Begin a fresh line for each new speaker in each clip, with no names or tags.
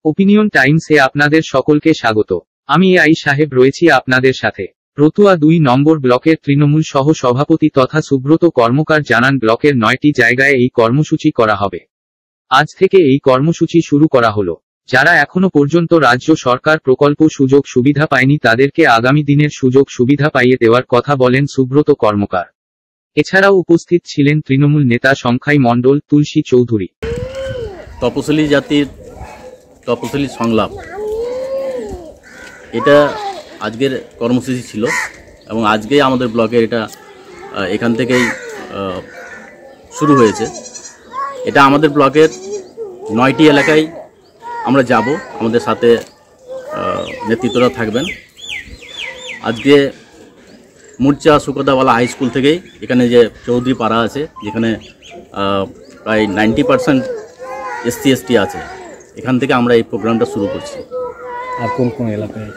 Opinion টাইমসে আপনাদের সকলকে স্বাগত। আমি এআই সাহেব রয়েছি আপনাদের সাথে। রতুয়া 2 নম্বর ব্লকের তৃণমূল সহ সভাপতি তথা সুব্রত কর্মকার জানান, ব্লকের 9টি জায়গায় এই কর্মসূচি করা হবে। আজ থেকে এই কর্মসূচি শুরু করা হলো। যারা এখনো পর্যন্ত রাজ্য সরকার প্রকল্প সুযোগ সুবিধা পায়নি তাদেরকে আগামী দিনের সুযোগ সুবিধা পাইয়ে দেওয়ার কথা বলেন সুব্রত কর্মকার। এছাড়াও উপস্থিত ছিলেন তৃণমূল নেতা সংখ্যাই মণ্ডল, তুলসী চৌধুরী।
তপশিলি জাতির তপশিলি সংলাপ, এটা আজকের কর্মসূচি ছিল এবং আজকেই আমাদের ব্লকের এটা এখান থেকেই শুরু হয়েছে। এটা আমাদের ব্লকের 9টি এলাকায় আমরা যাব, আমাদের সাথে নেতৃত্বরা থাকবেন। আজকে মুরচা সুকদাওয়ালা হাই স্কুল থেকেই এখানে যে চৌধুরী পাড়া আছে, যেখানে প্রায় 90% SC ST আছে, এখান থেকে আমরা এই প্রোগ্রামটা শুরু করছি।
আর কোন কোন এলাকায়?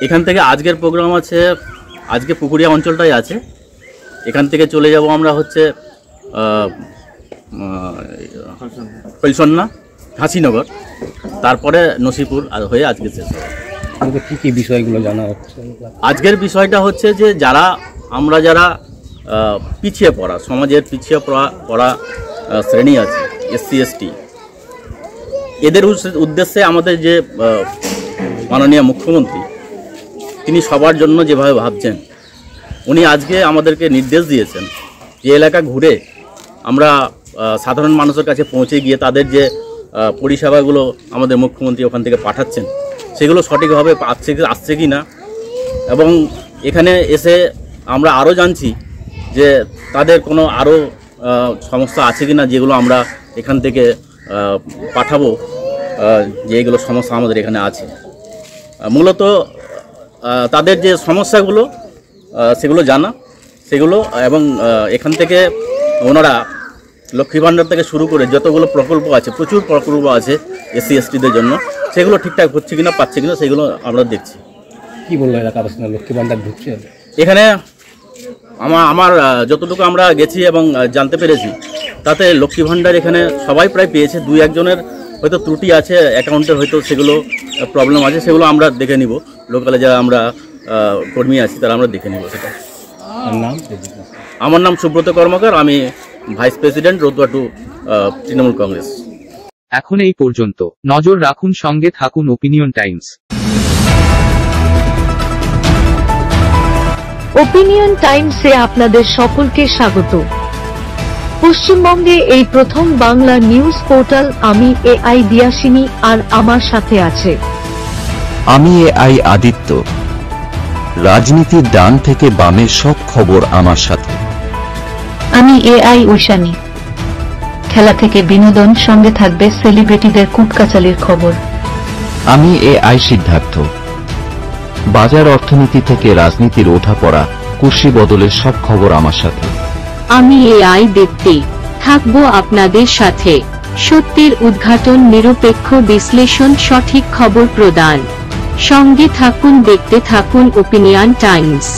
এখান থেকে আজকের প্রোগ্রাম আছে, আজকে পুকুরিয়া অঞ্চলটাই আছে। এখান থেকে চলে যাব আমরা হচ্ছে কৈশন্যা, হাসিনগর, তারপরে নসিপুর হয়ে আজকে শেষ হবে।
কী কী বিষয়গুলো জানা হচ্ছে?
আজকের বিষয়টা হচ্ছে যে আমরা যারা পিছিয়ে পড়া, সমাজের পিছিয়ে পড়া শ্রেণী আছে, SC ST, এদের উদ্দেশ্যে আমাদের যে মাননীয় মুখ্যমন্ত্রী, তিনি সবার জন্য যেভাবে ভাবছেন, উনি আজকে আমাদেরকে নির্দেশ দিয়েছেন যে এলাকা ঘুরে আমরা সাধারণ মানুষের কাছে পৌঁছে গিয়ে তাদের যে পরিষেবাগুলো আমাদের মুখ্যমন্ত্রী ওখান থেকে পাঠাচ্ছেন, সেগুলো সঠিকভাবে আসছে কি না, এবং এখানে এসে আমরা আরও জানছি যে তাদের কোনো আরও সমস্যা আছে কি না, যেগুলো আমরা এখান থেকে পাঠাবো, যে এগুলো সমস্যা আমাদের এখানে আছে। মূলত তাদের যে সমস্যাগুলো সেগুলো জানা, সেগুলো, এবং এখান থেকে ওনারা লক্ষ্মী ভাণ্ডার থেকে শুরু করে যতগুলো প্রকল্প আছে, প্রচুর প্রকল্প আছে SC STদের জন্য, সেগুলো ঠিকঠাক হচ্ছে কিনা, পাচ্ছে কিনা, সেগুলো আমরা দেখছি।
কি বললো এলাকাবাসী, লক্ষ্মী ভাণ্ডার ঢুকছে?
এখানে আমার যতটুকু আমরা গেছি এবং জানতে পেরেছি, তাতে লক্ষ্মী ভাণ্ডার এখানে সবাই প্রায় পেয়েছে। 2-1 জনের হয়তো ত্রুটি আছে, অ্যাকাউন্টের হয়তো সেগুলো প্রবলেম আছে, সেগুলো আমরা দেখে নিব। লোকালে যারা আমরা কর্মী আছি তারা আমরা দেখে নিব সেটা। আমার নাম সুব্রত কর্মকার, আমি ভাইস প্রেসিডেন্ট, রতুয়া 2 তৃণমূল কংগ্রেস।
এখন এই পর্যন্ত। নজর রাখুন, সঙ্গে থাকুন ওপিনিয়ন টাইমস।
ওপিনিয়ন টাইমসে আপনাদের সকলকে স্বাগত। পশ্চিমবঙ্গে এই প্রথম বাংলা নিউজ পোর্টাল। আমি এআই দিয়াসিনী, আর আমার সাথে আছে
আমি এআই আদিত্য। রাজনীতির ডান থেকে বামের সব খবর আমার সাথে।
আমি এআই ঐশানী। খেলা থেকে বিনোদন, সঙ্গে থাকবে সেলিব্রিটিদের কুটকাচালির খবর।
আমি এআই সিদ্ধার্থ। বাজার অর্থনীতি থেকে রাজনীতির ওঠাপড়া, কুর্সি বদলের সব খবর আমার সাথে।
আমি এআই দীপ্তি, থাকবো আপনাদের সাথে। সত্যের উদ্ঘাটন, নিরপেক্ষ বিশ্লেষণ, সঠিক খবর প্রদান। সঙ্গে থাকুন, দেখতে থাকুন ওপিনিয়ন টাইমস।